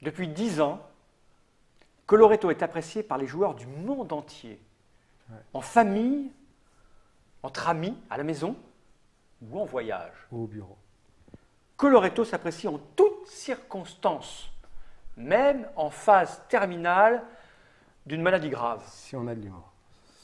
Depuis 10 ans, Coloretto est apprécié par les joueurs du monde entier. Ouais. En famille, entre amis, à la maison ou en voyage. Ou au bureau. Coloretto s'apprécie en toutes circonstances, même en phase terminale d'une maladie grave. Si on a de l'humour.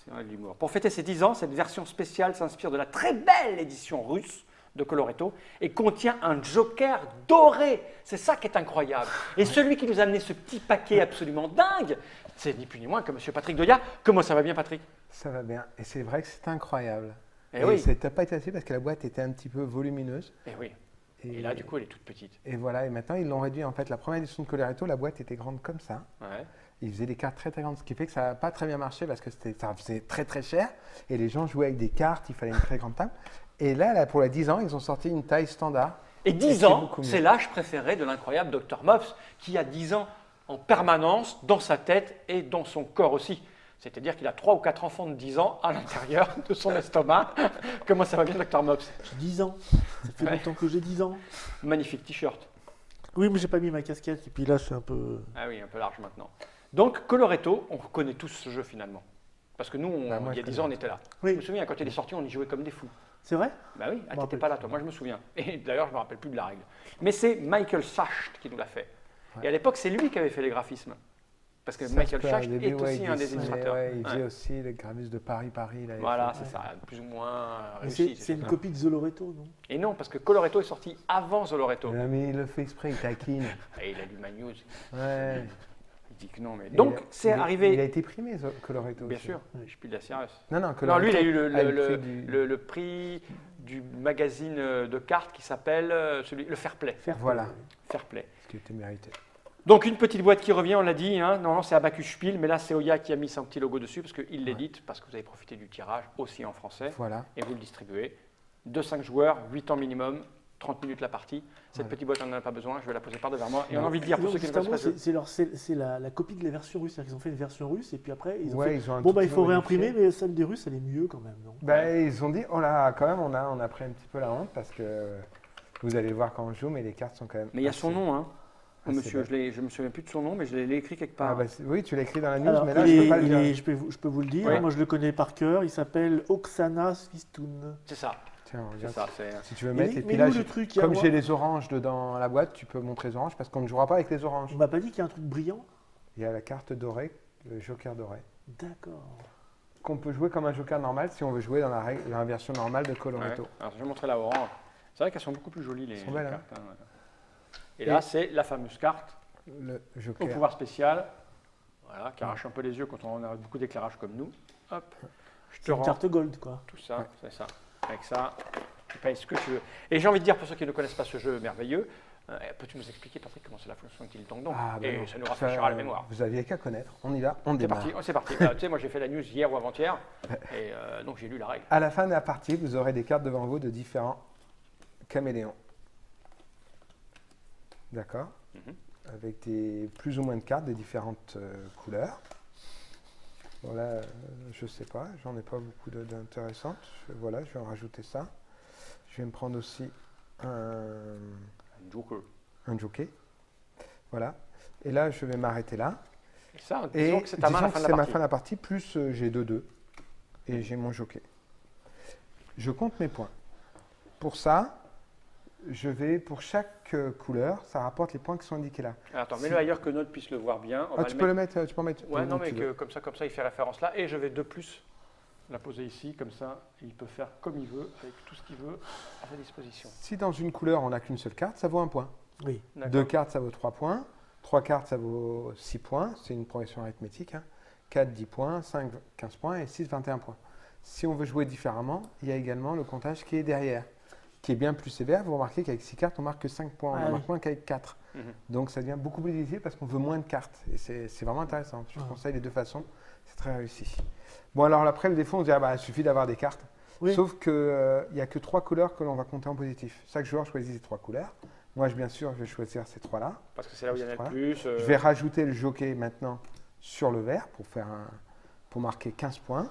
C'est de l'humour. Pour fêter ses 10 ans, cette version spéciale s'inspire de la très belle édition russe de Coloretto et contient un joker doré. C'est ça qui est incroyable. Et celui qui nous a amené ce petit paquet absolument dingue, c'est ni plus ni moins que M. Patrick Doya. Comment ça va bien, Patrick? Ça va bien. Et c'est vrai que c'est incroyable. Eh oui. ça n'a pas été facile parce que la boîte était un petit peu volumineuse. Eh oui. Et là, du coup, elle est toute petite. Et voilà, et maintenant ils l'ont réduit. En fait, la première édition de Coloretto, la boîte était grande comme ça. Ouais. Ils faisaient des cartes très très grandes, ce qui fait que ça n'a pas très bien marché parce que ça faisait très très cher. Et les gens jouaient avec des cartes, il fallait une très grande table. Et là, pour les 10 ans, ils ont sorti une taille standard. Et 10 c'est ans, beaucoup mieux. c'est l'âge préféré de l'incroyable Dr Mops, qui a 10 ans en permanence dans sa tête et dans son corps aussi. C'est-à-dire qu'il a 3 ou 4 enfants de 10 ans à l'intérieur de son estomac. Comment ça va bien, Dr Mops? J'ai 10 ans. Ça fait Ouais. longtemps que j'ai 10 ans. Magnifique t-shirt. Oui, mais j'ai pas mis ma casquette. Et puis là, je suis un peu. Ah oui, un peu large maintenant. Donc, Coloretto, on connaît tous ce jeu finalement. Parce que nous, Bah, moi, il y a je 10 ans, on était là. Oui. Je me souviens, quand il est sorti, on y jouait comme des fous. C'est vrai? Bah oui, Je me t'étais rappelle pas là, plus. toi. Moi, je me souviens. Et d'ailleurs, je me rappelle plus de la règle. Mais c'est Michael Sacht qui nous l'a fait. Ouais. Et à l'époque, c'est lui qui avait fait les graphismes. Parce que Michael Au Sacht début, est ouais, aussi il un des dessinait, illustrateurs. ouais, il faisait Ouais. aussi les Gramus de Paris. il avait Voilà, fait. c'est ça, plus ou moins Mais réussi. c'est une copie de Zoloretto, non? Et non, parce que Coloretto est sorti avant Zoloretto. Mais il le fait exprès, il taquine. Et il a lu ma news. Ouais. Il dit que non, mais. Et Donc, c'est il a arrivé. été primé, Coloretto. Bien aussi. sûr, Oui. je pile la Cyrus. Non, Non, Coloretto lui, il a eu a le prix du- le prix du magazine de cartes qui s'appelle le Fair Play. Faire Voilà. Fair Play. Ce qui était mérité. Donc, une petite boîte qui revient, on l'a dit. Hein. Normalement, c'est Abacus Spiel, mais là, c'est Oya qui a mis son petit logo dessus parce qu'il l'édite, parce que vous avez profité du tirage aussi en français Voilà. et vous le distribuez. 2-5 joueurs, 8 ans minimum, 30 minutes la partie. Cette Voilà. petite boîte, on n'en a pas besoin, je vais la poser par devant moi. Et on a Non. envie de dire, pour Non, ceux qui ne juste un connaissent mot, pas ce jeu, c'est la copie de la version russe. C'est-à-dire qu'ils ont fait une version russe et puis après, ils ont Ouais, fait. ils ont un Bon, tout bah, il petit faut peu réimprimer, modifié. mais celle des Russes, elle est mieux quand même, non? Ben, ils ont dit, oh là, quand même, on a pris un petit peu la honte parce que vous allez voir quand on joue, mais les cartes sont quand même. mais il y a son assez- nom, hein. assez Monsieur, belles. je ne me souviens plus de son nom, mais je l'ai écrit quelque Ah, part. bah, oui, tu l'as écrit dans la news, Alors, mais là, je ne peux pas le dire. je peux vous le dire, Oui. moi je le connais par cœur, il s'appelle Oksana Svistoun. C'est ça, Tiens, c'est regarde. ça. C'est... Si tu veux Mais mettre, et mais puis là, nous, le truc, il y a comme moi- j'ai les oranges dedans la boîte, tu peux montrer les oranges parce qu'on ne jouera pas avec les oranges. On m'a pas dit qu'il y a un truc brillant? Il y a la carte dorée, le joker doré, D'accord. qu'on peut jouer comme un joker normal si on veut jouer dans la version normale de Ouais. Coloretto. Alors, je vais montrer la orange. C'est vrai qu'elles sont beaucoup plus jolies, les sont belles, cartes. Hein, ouais. Et là, c'est la fameuse carte Le au joker. pouvoir spécial, voilà, qui arrache un peu les yeux quand on a beaucoup d'éclairage comme nous. Hop, je te C'est une rends carte gold, quoi. tout ça, Ouais. c'est ça. Avec ça, tu payes ce que tu veux. Et j'ai envie de dire, pour ceux qui ne connaissent pas ce jeu merveilleux, peux-tu nous expliquer, Patrick, comment c'est la fonction utile donc Ah, bah Et non. ça nous rafraîchira la mémoire. Vous aviez qu'à connaître. On y va, on C'est démarre. parti, c'est parti. Tu sais, moi j'ai fait la news hier ou avant-hier, et donc j'ai lu la règle. À la fin de la partie, vous aurez des cartes devant vous de différents caméléons. D'accord. Mhm. Avec des plus ou moins de cartes de différentes couleurs. Voilà, je sais pas, j'en ai pas beaucoup d'intéressantes. Voilà, je vais en rajouter ça. Je vais me prendre aussi Joker. un jockey. Voilà. Et là, je vais m'arrêter là. Et ça, Et disons que c'est ta main à la fin de c'est la ma partie. fin de la partie, plus j'ai 2-2. Et j'ai mon jockey. Je compte mes points. Pour ça, je vais, pour chaque couleur, ça rapporte les points qui sont indiqués là. Alors, attends, Si- mets-le ailleurs que Note puisse le voir bien. On Ah, va tu le peux mettre- le mettre, tu peux en mettre. Ouais, non, où mais tu veux. comme ça, il fait référence là. Et je vais de plus la poser ici, comme ça, il peut faire comme il veut, avec tout ce qu'il veut à sa disposition. Si dans une couleur, on n'a qu'une seule carte, ça vaut 1 point. Oui. D'accord. 2 cartes, ça vaut 3 points. 3 cartes, ça vaut 6 points. C'est une progression arithmétique. Hein. 4, 10 points. 5, 15 points. Et 6, 21 points. Si on veut jouer différemment, il y a également le comptage qui est derrière, qui est bien plus sévère. Vous remarquez qu'avec 6 cartes, on marque que 5 points. On Ah en oui. marque moins qu'avec 4. Mhm. Donc ça devient beaucoup plus difficile parce qu'on veut moins de cartes. Et c'est vraiment intéressant. Je vous Ah. conseille les deux façons. C'est très réussi. Bon, alors après, le défaut, on se dit, ah, bah, il suffit d'avoir des cartes. Oui. Sauf qu'il n'y a que 3 couleurs que l'on va compter en positif. Chaque joueur choisit ces 3 couleurs. Moi, bien sûr, je vais choisir ces 3-là. Parce que c'est là où il y en a le Voilà. plus. Je vais rajouter le jockey maintenant sur le vert pour marquer 15 points.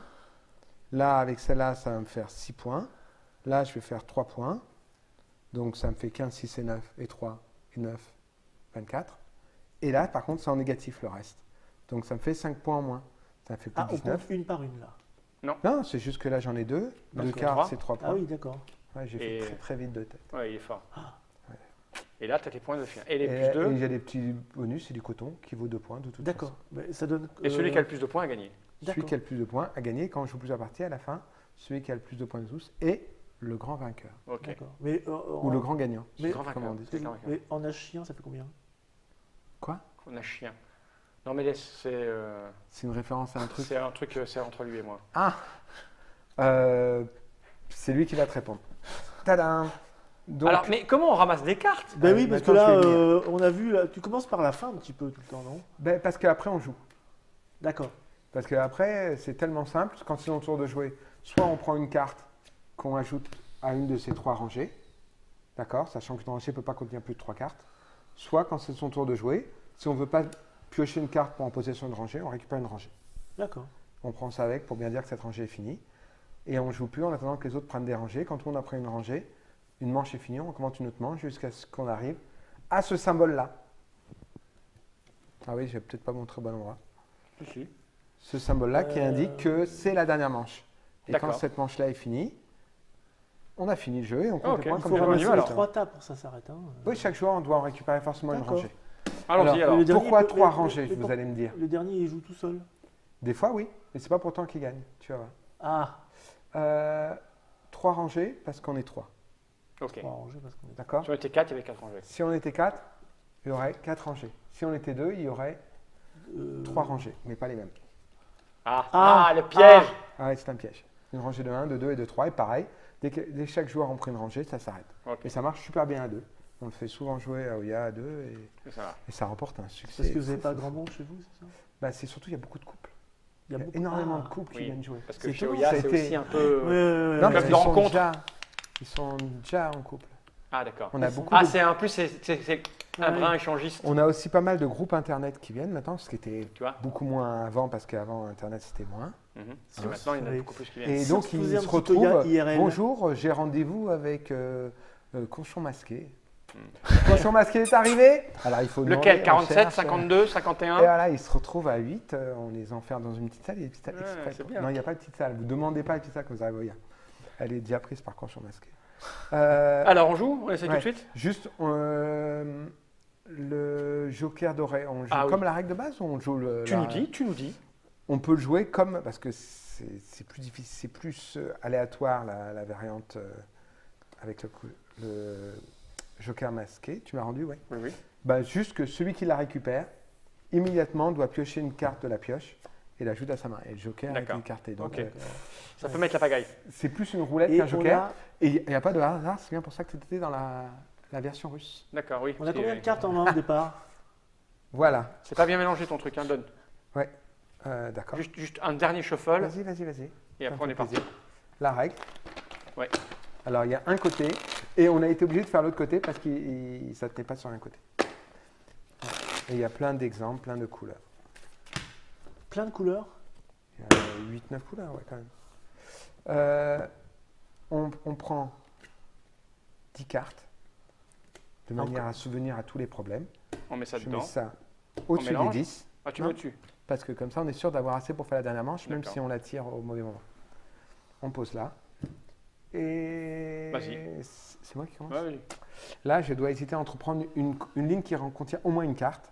Là, avec celle-là, ça va me faire 6 points. Là, je vais faire 3 points. Donc, ça me fait 15, 6 et 9, et 3, et 9, 24. Et là, par contre, c'est en négatif le reste. Donc ça me fait 5 points en moins. Ça me fait plus Ah, de on 19. compte une par une là. Non, c'est juste que là, j'en ai 2. Parce 2 que quarts, trois. c'est 3 points. Ah oui, d'accord. Ouais, j'ai Et- fait très très vite de tête. Ouais, il est fort. Ouais. Et là, tu as tes points de chien. Et les Et plus 2. il y a des petits bonus, c'est du coton qui vaut 2 points de toute D'accord. façon. Mais ça donne. Et celui qui a le plus de points a gagné. Celui D'accord. qui a le plus de points a gagné. Quand on joue plusieurs parties, à la fin, celui qui a le plus de points de tous est le grand vainqueur. Ok. D'accord. Mais, Ou le grand gagnant. Mais- Le grand Comment vainqueur. on dit C'est le grand vainqueur. mais en âge chien, ça fait combien? Quoi? On a chien. Non, mais laisse, C'est une référence à un truc. c'est un truc, c'est entre lui et moi. Ah C'est lui qui va te répondre. Tadam! Donc, Alors, mais comment on ramasse des cartes? Ben oui, parce que maintenant, là, je vais lire. on a vu. Là, tu commences par la fin un petit peu tout le temps, non? ben, parce qu'après, on joue. D'accord. Parce qu'après, c'est tellement simple. Quand c'est notre tour de jouer, soit on prend une carte qu'on ajoute à une de ces 3 rangées. D'accord? Sachant qu'une rangée ne peut pas contenir plus de 3 cartes. Soit quand c'est son tour de jouer, si on ne veut pas piocher une carte pour en possession de rangée, on récupère une rangée. D'accord. On prend ça avec pour bien dire que cette rangée est finie. Et on ne joue plus en attendant que les autres prennent des rangées. Quand tout le monde a pris une rangée, une manche est finie, on recommence une autre manche jusqu'à ce qu'on arrive à ce symbole-là. Ah oui, je vais peut-être pas montrer au bon endroit. Si. Ce symbole-là qui indique que c'est la dernière manche. Et quand D'accord. cette manche-là est finie, on a fini le jeu et on compte Ok. les points Il comme faut jamais. ramasser les alors. 3 tables pour ça s'arrête. Hein. Oui, chaque joueur, on doit en récupérer forcément une D'accord. rangée. Allons-y alors. Le dernier Pourquoi peut- 3 mais- rangées, mais vous pour- allez me dire? Le dernier, il joue tout seul. Des fois, oui, mais c'est pas pourtant qu'il gagne. Tu vas voir. Ah, 3 rangées parce qu'on est 3. Ok. on va arranger parce qu'on est. D'accord? Si on était 4, il y avait 4 rangées. Si on était 4, il y aurait 4 rangées. Si on était 2, il y aurait 3 rangées, mais pas les mêmes. Ah, le piège. Ah ouais, c'est un piège. Une rangée de 1, de 2 et de 3. Et pareil, dès que chaque joueur en prend une rangée, ça s'arrête. Ok. Et ça marche super bien à 2. On le fait souvent jouer à Oya à 2 Ça va. et ça remporte un succès. Parce que vous n'avez fou, pas fou, grand fou. monde chez vous, c'est ça? Bah, c'est surtout, il y a beaucoup de couples. Il y a beaucoup- énormément Ah. de couples qui Oui. viennent jouer. Parce que C'est chez tout, Oya, ça a c'est été- aussi un peu. Ouais, ouais, ouais, Non, ouais. mais club de ils sont rencontre. ils sont déjà en couple. Ah, d'accord. On a beaucoup Ah, de- c'est en plus, c'est un Ouais. brin échangiste. On a aussi pas mal de groupes internet qui viennent maintenant, ce qui était Tu vois. beaucoup moins avant, parce qu'avant internet c'était moins. Mhm. Parce Ah, que maintenant, il y en a oui. beaucoup plus qui viennent. Et Si donc on se ils faisait un se petit retrouvent. IRL. Bonjour, j'ai rendez-vous avec Conchon Masqué. Conchon Masqué est arrivé. Alors il faut demander, Lequel on 47, cherche, 52, Et 51 voilà, ils se retrouvent à 8, on les enferme dans une petite salle, il y a une petite salle Ouais, exprès c'est pour- bien. Non, il n'y a pas de petite salle, vous ne demandez pas la petite salle quand vous arrivez au Oya. Elle est déjà prise par Conchon Masqué. Alors, on joue? On essaie ouais. tout de suite? Juste le joker doré, on joue Ah oui. comme la règle de base ou on joue le. Tu nous dis, tu nous dis. On peut le jouer comme. Parce que c'est plus difficile, c'est plus aléatoire la variante avec le joker masqué. Tu m'as rendu, ouais. Oui, oui. Bah, juste que celui qui la récupère, immédiatement doit piocher une carte de la pioche et l'ajoute à sa main. Et le joker est D'accord. écarté. Donc Ok. Ça peut mettre la pagaille. c'est plus une roulette Et qu'un on joker. a, Et il n'y a pas de hasard, c'est bien pour ça que c'était dans la version russe. D'accord, oui. on a combien de cartes en main au départ? Voilà. C'est pas bien mélangé ton truc, hein, donne. D'accord. Juste un dernier shuffle Vas-y. et après on est parti. La règle. Ouais. Alors il y a un côté et on a été obligé de faire l'autre côté parce que ça ne tenait pas sur un côté. Et il y a plein d'exemples, plein de couleurs. Plein de couleurs. Il y a 8-9 couleurs, ouais, quand même. On prend 10 cartes de manière à souvenir à tous les problèmes. On met ça Je dedans. mets ça au-dessus des mélange 10 Ah, tu Non. mets au-dessus. parce que comme ça on est sûr d'avoir assez pour faire la dernière manche, même D'accord. si on la tire au mauvais moment. On pose là. Et Vas-y. c'est moi qui commence. Ouais, oui. Là, je dois hésiter entre prendre une ligne qui contient au moins une carte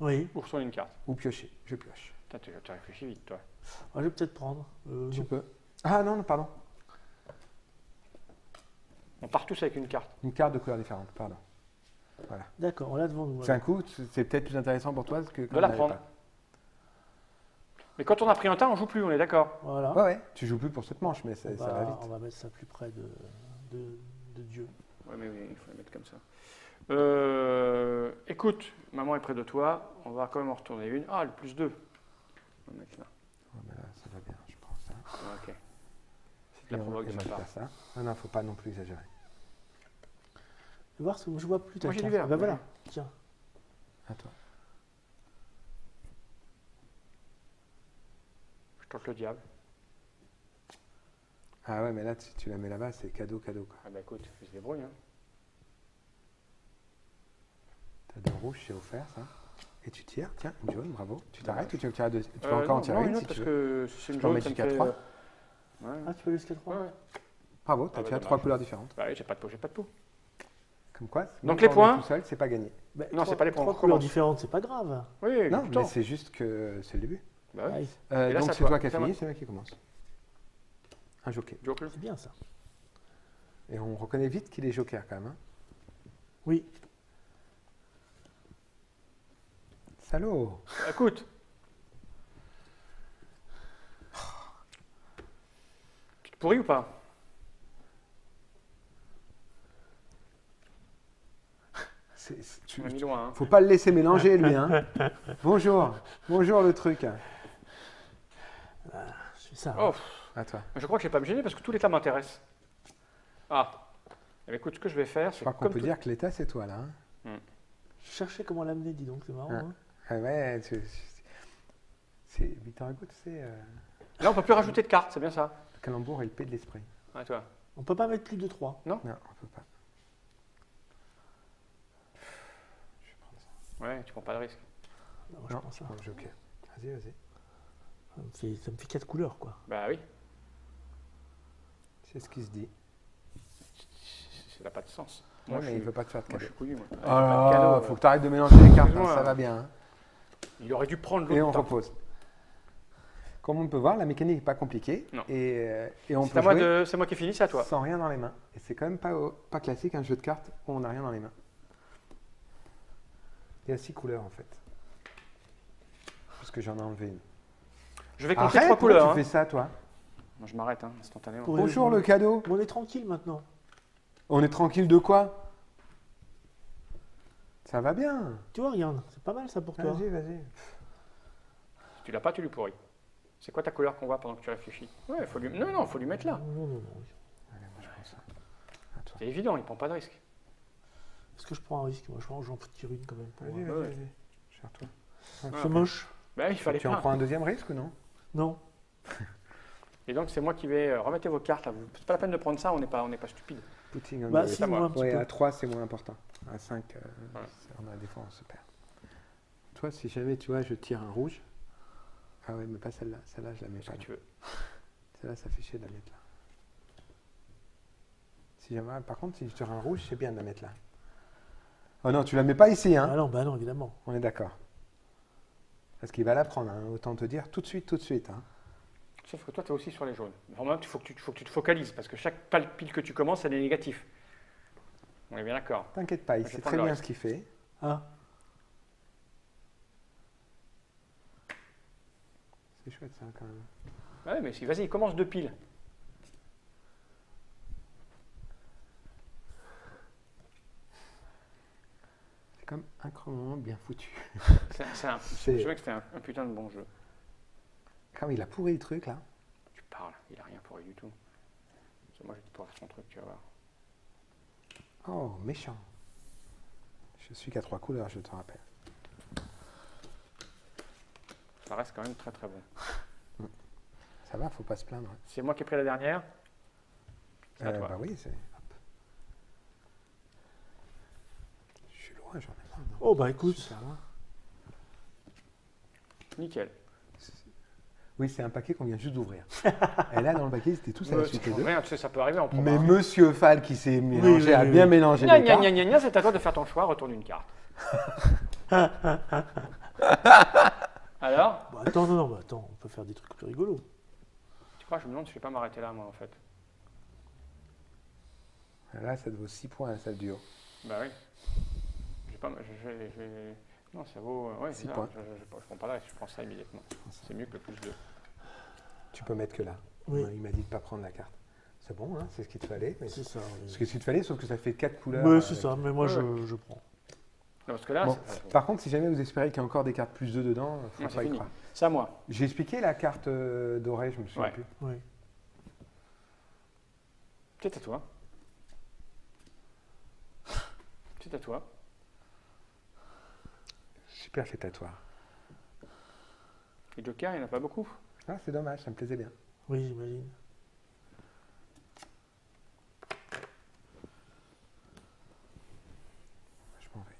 Oui. Ou sur une carte. ou piocher. Je pioche. Putain, tu réfléchis vite, toi. Ah, je vais peut-être prendre. Tu Non. peux. Ah non, pardon. On part tous avec une carte. Une carte de couleur différente, pardon. D'accord, on l'a devant nous. C'est un coup, c'est peut-être plus intéressant pour toi que quand De la on l'avait prendre. pas. Mais quand on a pris un tas, on joue plus, on est d'accord. Voilà. Ouais, ouais. Tu joues plus pour cette manche, mais ça on, va va, vite. on va mettre ça plus près de Dieu. Ouais, mais oui, il faut la mettre comme ça. Écoute, maman est près de toi. On va quand même en retourner une. Ah, le plus 2. On va mettre là. Ouais, mais là, ça va bien, je prends ça. Ouais, ok. C'est de Et la on provoque de va sa faire part. ça. Ah non, faut pas non plus exagérer. Je vais voir ce que je vois plus ta Moi, j'ai carte. du vert. Bah voilà, tiens. À toi. Je tente le diable. Ah ouais, mais là, si tu la mets là-bas, c'est cadeau, quoi. Ah bah écoute, il se débrouille. Hein. T'as 2 rouges, c'est offert, ça. Et tu tires. Tiens, une jaune, bravo. Tu t'arrêtes ou tu veux tirer deux? Tu peux encore en non, tirer non, une si parce tu veux. que si c'est une peux en jaune, mettre ça me jusqu'à fait... 3. Ouais. Ah, tu peux aller jusqu'à 3. Ouais. Bravo, tu Ah as bah, tiré dommage. 3 couleurs différentes. Bah oui, j'ai pas de peau, j'ai pas de peau. Comme quoi, Donc même les quand on est points tout seul, c'est pas gagné. Bah, Non, c'est pas les points, on 3 couleurs recommence. différentes, c'est pas grave. Oui, Non, du mais temps. c'est juste que c'est le début. Bah oui. Aïe, Et là, Donc c'est à c'est toi. toi qui as C'est à fini, moi. c'est moi qui commence. Un joker. Joker. c'est bien ça. Et on reconnaît vite qu'il est joker quand même. Hein. Oui. Salaud. Écoute. Tu te pourris ou pas? Tu, On a mis loin. Hein. faut pas le laisser mélanger lui. Hein. Bonjour. Bonjour le truc. C'est ça. Oh, À toi. je crois que je vais pas me gêner parce que tous les tas m'intéressent. Ah. Eh bien, écoute, ce que je vais faire, Je c'est crois qu'on comme peut tout- dire que l'état c'est toi là. Hein. Je cherchais comment l'amener, dis donc, c'est marrant. Ah. Hein. Ah ouais, c'est Victor Hugo, tu sais, Là, on peut plus rajouter de cartes, c'est bien ça. le calembour est le P de l'esprit. Ouais, toi. On peut pas mettre plus de 3. Non, on peut pas. Je vais prendre ça. Ouais, tu prends pas de risque. Bah, moi, je Non, prends je ça. prends le joker. Vas-y, vas-y. Ça me fait 4 couleurs, quoi. Bah oui, C'est ce qui se dit. ça n'a pas de sens. Ouais, mais je il suis- veut pas te faire de Moi, je cadeau. suis couillu, moi. Oh Ouais, j'ai pas de là cadeau, là, faut que tu arrêtes de mélanger les cartes, hein, Excuse-moi. ça va bien. Hein. Il aurait dû prendre Et on l'autre temps. repose. Comme on peut voir, la mécanique n'est pas compliquée. Non. Et on C'est peut à moi jouer c'est moi qui finis, c'est à toi. sans rien dans les mains. Et c'est quand même pas classique un jeu de cartes où on n'a rien dans les mains. Il y a 6 couleurs en fait. Parce que j'en ai enlevé une. Je vais compter Arrête, 3 couleurs. tu hein. fais ça toi. Moi, je m'arrête hein, instantanément. Oui, Bonjour oui. le cadeau. Mais on est tranquille maintenant. On est tranquille de quoi? Ça va bien. Tu vois, regarde, c'est pas mal ça pour toi. Vas-y, vas-y. Si tu l'as pas, tu lui pourris. C'est quoi ta couleur qu'on voit pendant que tu réfléchis? Ouais, faut lui... Non, faut lui mettre là. Non, non, non. Allez, moi je prends ça. À toi. C'est évident, il prend pas de risque. Est-ce que je prends un risque? Moi, j'en tire une quand même. Pour Vas-y, moi. vas-y, ouais. vas-y. Cherche-toi. C'est moche. Bah, il fallait Tu en pas. prends un deuxième risque ou non? Non. Et donc, c'est moi qui vais remettre vos cartes. Là. C'est pas la peine de prendre ça, on n'est pas stupide. Putting on Bah, the- si, à moi. moi, un petit Ouais, peu. à 3, c'est moins important. À 5, Voilà. on a des fois, on se perd. Toi, si jamais, tu vois, je tire un rouge. Ah ouais, mais pas celle-là. Celle-là, je la mets Ce pas que là. tu veux. Celle-là, ça fait chier de la mettre là. Si jamais, par contre, si je tire un rouge, c'est bien de la mettre là. Oh non, tu la mets pas ici, hein. Bah non, évidemment. On est d'accord. Parce qu'il va la prendre, hein. Autant te dire tout de suite, hein. Sauf que toi, tu es aussi sur les jaunes. Vraiment, il faut que tu te focalises parce que chaque pile que tu commences, elle est négatif. On est bien d'accord. T'inquiète pas, il Je vais sait prendre très le bien risque. ce qu'il fait. Ah, C'est chouette ça quand même. Ouais, mais vas-y, commence 2 piles. C'est comme incroyablement bien foutu. Je me souviens que c'était un putain de bon jeu. Comme il a pourri le truc là. Tu parles, il a rien pourri du tout. C'est moi, j'ai dit pour faire son truc, tu vas voir. Oh, méchant. Je suis qu'à 3 couleurs, je te rappelle. Ça reste quand même très très bon. Ça va, faut pas se plaindre. C'est moi qui ai pris la dernière. C'est à toi. Bah oui, c'est. Hop. Je suis loin, j'en ai marre. non. oh bah écoute. Super loin. Nickel. Oui, c'est un paquet qu'on vient juste d'ouvrir. Et là, dans le paquet, c'était tous à la Ouais, suite tu les changes deux. rien, tu sais, ça peut arriver en prend Mais pas un. Monsieur Fall qui s'est mélangé, oui, a oui, bien oui. mélangé Gna les gna cartes. gna gna gna, c'est à toi de faire ton choix, retourne une carte. Alors, Bah, attends, non, bah, attends, on peut faire des trucs plus rigolos. tu crois, je me demande si je vais pas m'arrêter là, moi, en fait. Là, ça te vaut 6 points, ça dure. Bah oui. J'ai pas, non, ça vaut. Ouais, Six c'est ça. points. Je prends pas là, je prends ça immédiatement. C'est mieux que le plus 2. Tu peux mettre que là. Oui. Il m'a dit de pas prendre la carte. C'est bon, hein, c'est ce qu'il te fallait. Mais... C'est ça. C'est ce qu'il te fallait, sauf que ça fait 4 couleurs. Ouais, c'est ça, mais moi Ouais. je prends. Non, parce que là, Bon, par contre, si jamais vous espérez qu'il y a encore des cartes plus 2 dedans, faut non, c'est pas y fini. croire. C'est à moi. J'ai expliqué la carte dorée, je me souviens Ouais. plus. Oui. C'est à toi. C'est à toi. Super flétatoire. Les jokers, il n'y en a pas beaucoup. Ah, c'est dommage, ça me plaisait bien. Oui, j'imagine. Je m'en vais.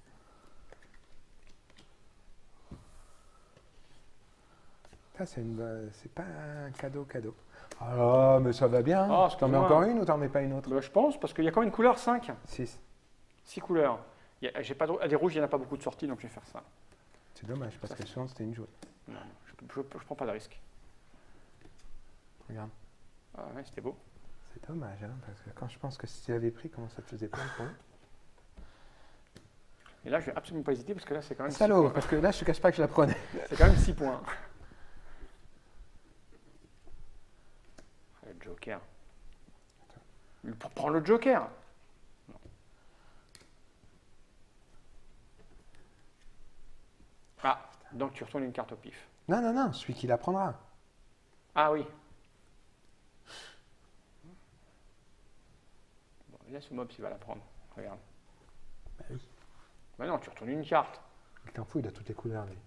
Ça, c'est pas un cadeau. Ah, mais ça va bien. Oh, T'en mets excuse-moi. encore une ou t'en mets pas une autre? Bah, je pense, parce qu'il y a quand même une couleur 5. 6. 6 couleurs. J'ai pas des rouges, il n'y en a pas beaucoup de sorties, donc je vais faire ça. C'est dommage, parce que souvent, c'était une jaune. Non, je prends pas de risque. Regarde. Ah ouais, c'était beau. C'est dommage, hein, parce que quand je pense que si tu l'avais pris, comment ça te faisait plein de points. Et là, je vais absolument pas hésiter, parce que là, c'est quand même 6 Salaud, points. parce que là, je te cache pas que je la prenais. C'est quand même 6 points. Le Joker. Prends le Joker. Non. Ah, donc tu retournes une carte au pif. Non, celui qui la prendra. Ah oui. Bon, laisse Mob s'il va la prendre. Regarde. Bah oui. Bah non, tu retournes une carte. Il t'en fout, il a toutes les couleurs, lui.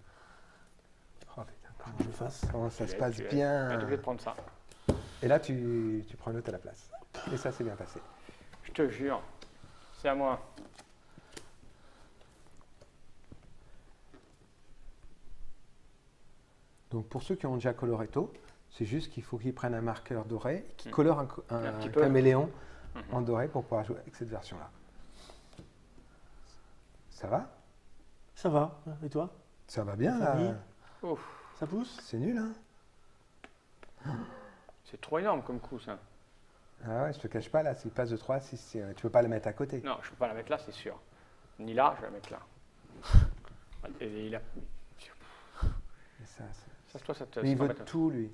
Oh putain, Comment je fasse? comment ça se Tu passe vas bien. être obligé de prendre ça. Et là, tu prends l'autre à la place. Et ça, c'est bien passé. Je te jure. C'est à moi. Donc, pour ceux qui ont déjà Coloretto, c'est juste qu'il faut qu'ils prennent un marqueur doré qui Mm. colore Un un petit peu. caméléon Mhm. en doré pour pouvoir jouer avec cette version-là. Ça va? Ça va. Et toi? Ça va bien, là? Famille. Ouf, Ça pousse? C'est nul, hein? c'est trop énorme comme coup, ça. Ah ouais, je te cache pas, là, s'il passe de 3 à 6, tu peux pas le mettre à côté. Non, je ne peux pas la mettre là, c'est sûr. Ni là, je vais la mettre là. Et il a... Mais ça, Ça, toi, ça te... mais il ça veut t'embête. tout, lui.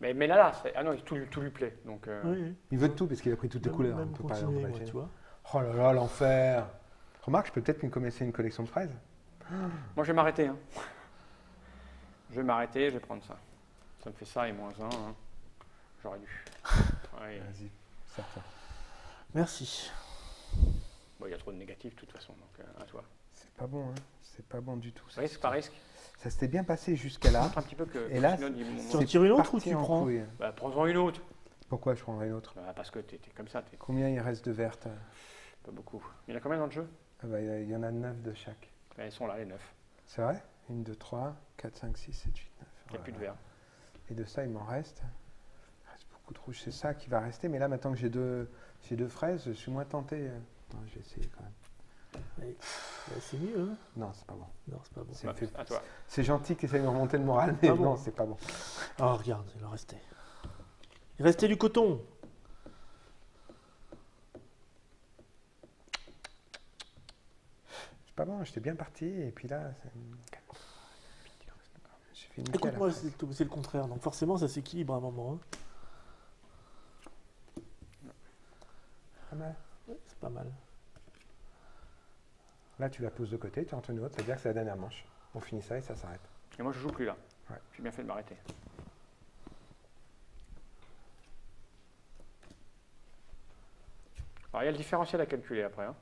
Mais là, ah non, tout lui plaît. Donc, Oui. Il veut tout parce qu'il a pris toutes les couleurs. Même On peut pas continuer, moi, imaginer. tu vois. Oh là là, l'enfer! Remarque, je peux peut-être commencer une collection de fraises. moi, je vais m'arrêter. Hein. Je vais m'arrêter, je vais prendre ça. Ça me fait ça et -1. Hein. J'aurais dû. Ouais. Vas-y, certain. Merci. Bon, il y a trop de négatifs de toute façon, donc à toi. C'est pas bon, hein. C'est pas bon du tout. ça. Risque, pas risque. Ça s'était bien passé jusqu'à là. Un petit peu que... Et là, sinon, dis- Tu en C'est tires une autre ou parti tu en prends? couille. Bah, prends-en une autre. Pourquoi je prendrais une autre? Bah, parce que t'es comme ça, t'es Combien il reste de vertes? pas beaucoup. Il y en a combien dans le jeu? Ah bah, il y en a 9 de chaque. Elles sont là, les 9. C'est vrai? 1, 2, 3, 4, 5, 6, 7, 8, 9. Il n'y a plus de verre. Et de ça, il m'en reste. Il reste beaucoup de rouge. C'est ça qui va rester. Mais là, maintenant que j'ai deux fraises, je suis moins tenté. Non, je vais essayer quand même. C'est mieux, hein? Non, c'est pas bon. Non, c'est pas bon. C'est Bah, fait- à toi. C'est gentil qu'ils essayent de me remonter le moral, mais Pas bon. non, c'est pas bon. Oh, regarde, il en restait. Il restait du coton. C'est pas bon, j'étais bien parti. Et puis là, j'ai fait niquer à la Écoute-moi, fraise. c'est le contraire. Donc forcément, ça s'équilibre à un moment. Hein. Pas mal. Ouais, c'est pas mal. Là, tu la poses de côté, tu en une autre, c'est-à-dire que c'est la dernière manche. On finit ça et ça s'arrête. Et moi, je joue plus là. Ouais. J'ai bien fait de m'arrêter. Alors, il y a le différentiel à calculer après. Hein.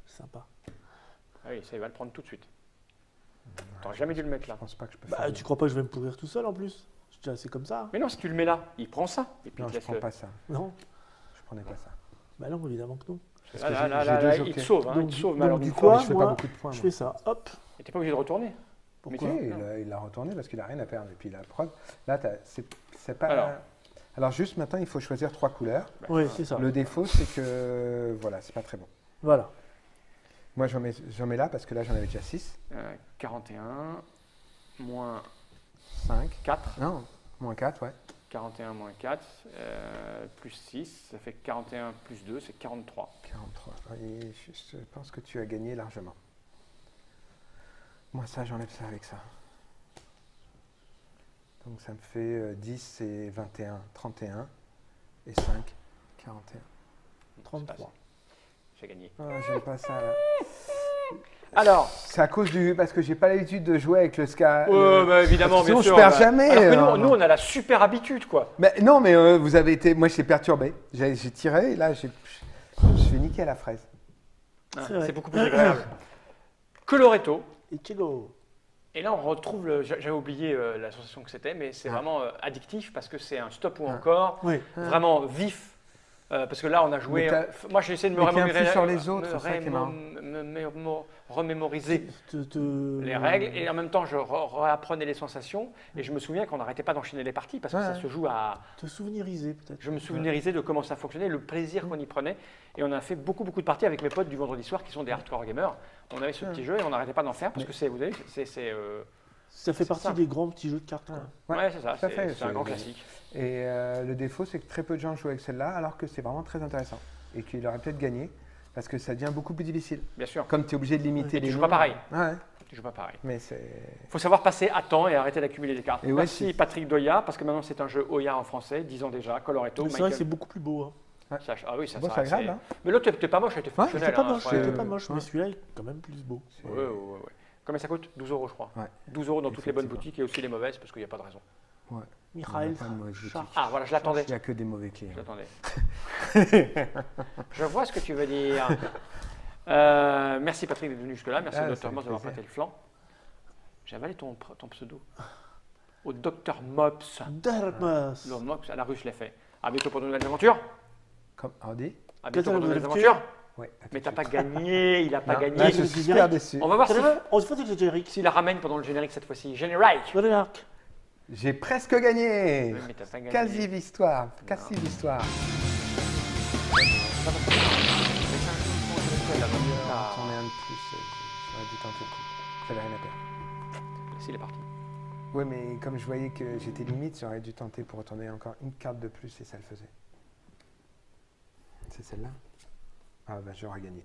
Sympa. Ah oui, ça, il va le prendre tout de suite. T'aurais jamais dû le mettre là. Je pense pas que je peux Bah, faire. tu crois pas que je vais me pourrir tout seul en plus? C'est comme ça. Mais non, si tu le mets là, il prend ça. Et puis Non, il te je laisse prends le... pas ça. Non. Je prenais pas ça. Bah non, évidemment que non. Parce Là, que là, j'ai- là, j'ai là, deux là, il jokers. te sauve. Hein, Donc, il te sauve, donc, mais alors du d'une coup, fois. Quoi, je fais moi, pas beaucoup de points. Je moi. fais ça. Hop. Et t'es pas obligé de retourner. Mais Pourquoi? tu sais, il l'a retourné parce qu'il a rien à perdre. Et puis la preuve, là, c'est pas. Alors. Alors juste maintenant, il faut choisir 3 couleurs. Oui, c'est ça. Le défaut, c'est que voilà, c'est pas très bon. Voilà. Moi, j'en mets là parce que là, j'en avais déjà 6, 41 moins 5. 4. Non, moins 4, ouais. 41 moins 4, plus 6, ça fait 41 plus 2, c'est 43. 43. Et je pense que tu as gagné largement. Moi, ça, j'enlève ça avec ça. Donc, ça me fait 10 et 21, 31 et 5, 41. 33. J'ai gagné. Ah, j'aime pas ça. Là. Alors, C'est à cause parce que j'ai pas l'habitude de jouer avec le ska. bah, évidemment, Parce que bien sinon, sûr. je perds bah, jamais. alors que nous, on a la super habitude, quoi. Mais non, mais vous avez été. Moi, j'étais perturbé. J'ai tiré et là, je suis niqué à la fraise. Hein, C'est vrai. c'est beaucoup plus agréable. Coloretto. Et Chego. Et là, on retrouve, j'avais oublié l'association que c'était, mais c'est Ah. vraiment addictif parce que c'est un stop ou Ah. encore, Oui. vraiment vif. Parce que là, on a joué. Mais Moi, j'ai essayé de me mais qui remémorer influe sur les autres, c'est ça qui est marrant. remémoriser les règles et en même temps, je réapprenais les sensations. Et je me souviens qu'on n'arrêtait pas d'enchaîner les parties parce que ça se joue à. Te souvenirisais peut-être. Je me souvenirisais de comment ça fonctionnait, le plaisir qu'on y prenait. Et on a fait beaucoup de parties avec mes potes du vendredi soir qui sont des hardcore gamers. On avait ce petit jeu et on n'arrêtait pas d'en faire parce que vous avez, Ça fait partie ça. des grands petits jeux de cartes. Quoi. Ouais, c'est ça. tout à fait, C'est un grand classique. Et le défaut, c'est que très peu de gens jouent avec celle-là, alors que c'est vraiment très intéressant. Et qu'il aurait peut-être gagné, parce que ça devient beaucoup plus difficile. Bien sûr. Comme tu es obligé de limiter Et les tu joues nombres. pas pareil. Ouais, Tu joues pas pareil. mais c'est. Il faut savoir passer à temps et arrêter d'accumuler des cartes. Et ouais, Merci Patrick Doya, parce que maintenant c'est un jeu Oya en français, 10 ans déjà, Coloretto. Mais c'est vrai que c'est beaucoup plus beau. Hein. Ah oui, ça Bon, ça, c'est agréable. Hein. Mais l'autre, t'es pas moche, elle était fonctionnelle. C'était pas hein, moche, ouais. c'était pas moche, mais ouais. celui-là est quand même plus beau. C'est- Ouais. Combien ça coûte 12 euros, je crois. Ouais. 12 euros dans toutes les bonnes Effectivement. boutiques et aussi les mauvaises, parce qu'il n'y a pas de raison. Ouais. Michael pas de mauvaise boutique. Char- Ah, voilà, je l'attendais. Il n'y a que des mauvais clients. Je l'attendais. Je vois ce que tu veux dire. Merci Patrick d'être venu jusque-là. Merci Ah, au ça Dr fait Mops d'avoir plaisir. prêté le flanc. J'ai avalé ton pseudo. Au Dr Mops. Dermas. Le Mops, à la rue, je l'ai fait. À bientôt pour de nouvelles aventures. Comme Hardy. À bientôt Quelles pour de nouvelles aventures aventures. Ouais, à tout Mais de t'as pas suite. gagné, il a pas Non, gagné. là, je suis super déçu. On va voir On se fait le générique. s'il la ramène pendant le générique cette fois-ci. Générique. Voilà l'arc. J'ai presque gagné. Oui, mais t'as pas gagné. Quasi victoire. Quasi victoire. J'en ai un de plus. J'aurais dû tenter le coup. J'avais rien à perdre. S'il est parti. Oui, mais comme je voyais que j'étais limite, j'aurais dû tenter pour retourner encore une carte de plus et ça le faisait. C'est celle-là. Ah bah j'aurais gagné.